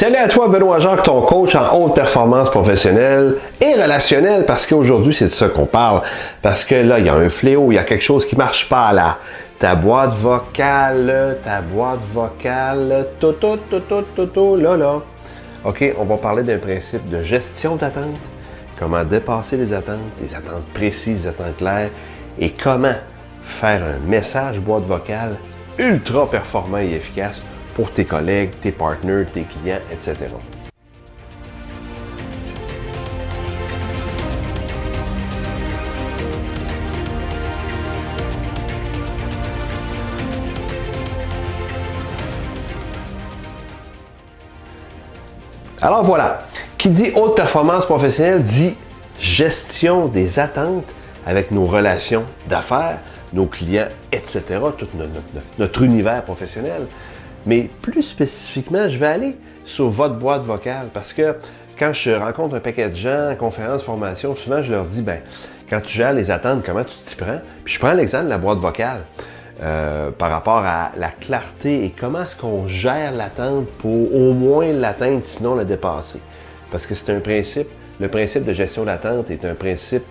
Salut à toi, Benoît Jacques, ton coach en haute performance professionnelle et relationnelle, parce qu'aujourd'hui, c'est de ça qu'on parle. Parce que là, il y a un fléau, il y a quelque chose qui ne marche pas là. Ta boîte vocale, là. OK, on va parler d'un principe de gestion d'attente, comment dépasser les attentes précises, des attentes claires, et comment faire un message boîte vocale ultra performant et efficace pour tes collègues, tes partenaires, tes clients, etc. Alors voilà, qui dit haute performance professionnelle dit gestion des attentes avec nos relations d'affaires, nos clients, etc., tout notre univers professionnel. Mais plus spécifiquement, je vais aller sur votre boîte vocale parce que quand je rencontre un paquet de gens en conférence, formation, souvent je leur dis, quand tu gères les attentes, comment tu t'y prends? Puis je prends l'exemple de la boîte vocale par rapport à la clarté et comment est-ce qu'on gère l'attente pour au moins l'atteindre, sinon la dépasser. Parce que c'est un principe, le principe de gestion d'attente est un principe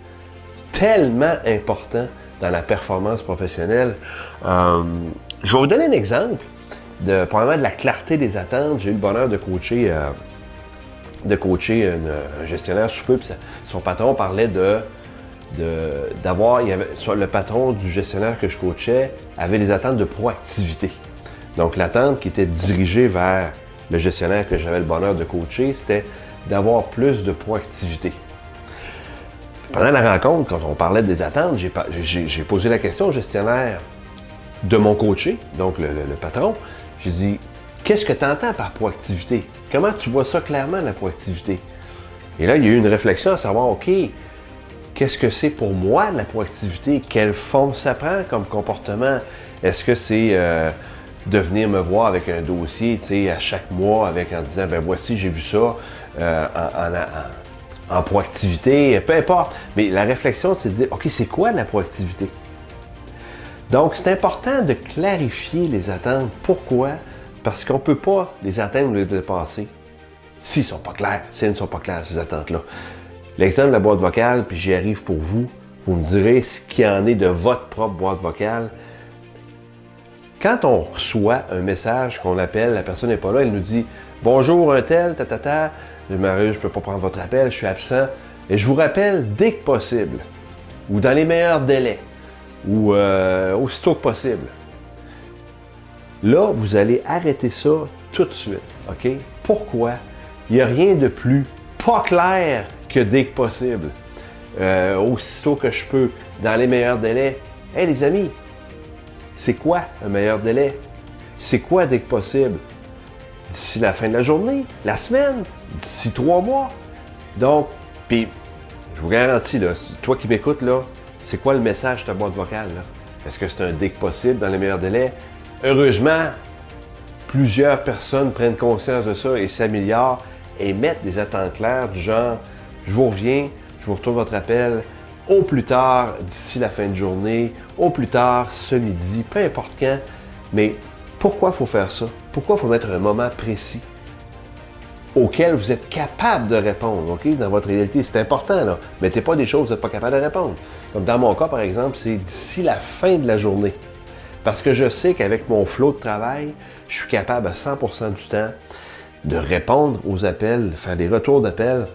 tellement important dans la performance professionnelle. Je vais vous donner un exemple. Probablement de la clarté des attentes. J'ai eu le bonheur de coacher un gestionnaire sous peu, puis son patron parlait d'avoir, le patron du gestionnaire que je coachais avait des attentes de proactivité. Donc l'attente qui était dirigée vers le gestionnaire que j'avais le bonheur de coacher, c'était d'avoir plus de proactivité. Pendant la rencontre, quand on parlait des attentes, j'ai posé la question au gestionnaire de mon coaché, donc le patron. J'ai dit, qu'est-ce que tu entends par proactivité? Comment tu vois ça clairement, la proactivité? Et là, il y a eu une réflexion à savoir, OK, qu'est-ce que c'est pour moi la proactivité? Quelle forme ça prend comme comportement? Est-ce que c'est de venir me voir avec un dossier, tu sais, à chaque mois, en disant, voici, j'ai vu ça en proactivité, peu importe. Mais la réflexion, c'est de dire, OK, c'est quoi la proactivité? Donc, c'est important de clarifier les attentes. Pourquoi? Parce qu'on ne peut pas les atteindre ou les dépasser s'ils ne sont pas clairs, si elles ne sont pas claires, ces attentes-là. L'exemple de la boîte vocale, puis j'y arrive pour vous, vous me direz ce qu'il en est de votre propre boîte vocale. Quand on reçoit un message qu'on appelle, la personne n'est pas là, elle nous dit « Bonjour, un tel, je ne peux pas prendre votre appel, je suis absent. Et je vous rappelle dès que possible, ou dans les meilleurs délais. » ou aussitôt que possible. Là, vous allez arrêter ça tout de suite, OK? Pourquoi? Il n'y a rien de plus pas clair que dès que possible. Aussitôt que je peux, dans les meilleurs délais. Hey les amis, c'est quoi un meilleur délai? C'est quoi dès que possible? D'ici la fin de la journée, la semaine, d'ici 3 mois. Donc, puis, je vous garantis, là, toi qui m'écoutes, là, c'est quoi le message de ta boîte vocale, là? Est-ce que c'est un dès que possible, dans les meilleurs délais? Heureusement, plusieurs personnes prennent conscience de ça et s'améliorent et mettent des attentes claires du genre « Je vous reviens, je vous retourne votre appel au plus tard d'ici la fin de journée, au plus tard ce midi, peu importe quand. » Mais pourquoi il faut faire ça? Pourquoi il faut mettre un moment précis auquel vous êtes capable de répondre, OK? Dans votre réalité, c'est important, là. Mettez pas des choses que vous n'êtes pas capable de répondre. Comme dans mon cas, par exemple, c'est d'ici la fin de la journée. Parce que je sais qu'avec mon flow de travail, je suis capable à 100% du temps de répondre aux appels, faire des retours d'appels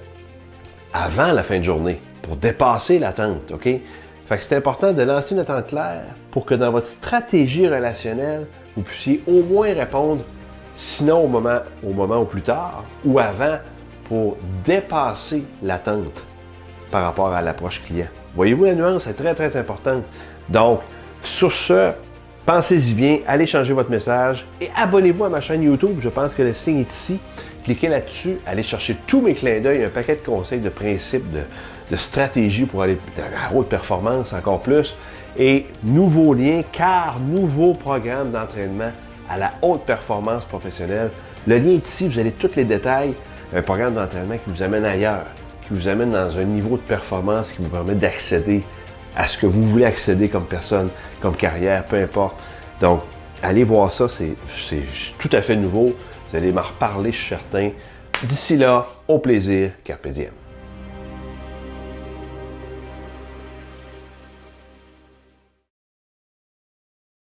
avant la fin de journée pour dépasser l'attente, OK? Fait que c'est important de lancer une attente claire pour que dans votre stratégie relationnelle, vous puissiez au moins répondre sinon au moment au plus tard ou avant pour dépasser l'attente par rapport à l'approche client. Voyez-vous la nuance, c'est très très importante. Donc, sur ce, pensez-y bien, allez changer votre message et abonnez-vous à ma chaîne YouTube. Je pense que le signe est ici. Cliquez là-dessus, allez chercher tous mes clins d'œil, un paquet de conseils, de principes, de stratégies pour aller à haute performance encore plus. Et nouveaux liens, car nouveau programme d'entraînement à la haute performance professionnelle. Le lien est ici, vous avez tous les détails. Un programme d'entraînement qui vous amène ailleurs, qui vous amène dans un niveau de performance qui vous permet d'accéder à ce que vous voulez accéder comme personne, comme carrière, peu importe. Donc, allez voir ça, c'est tout à fait nouveau. Vous Vous allez m'en reparler, je suis certain. D'ici là, au plaisir, Carpe Diem.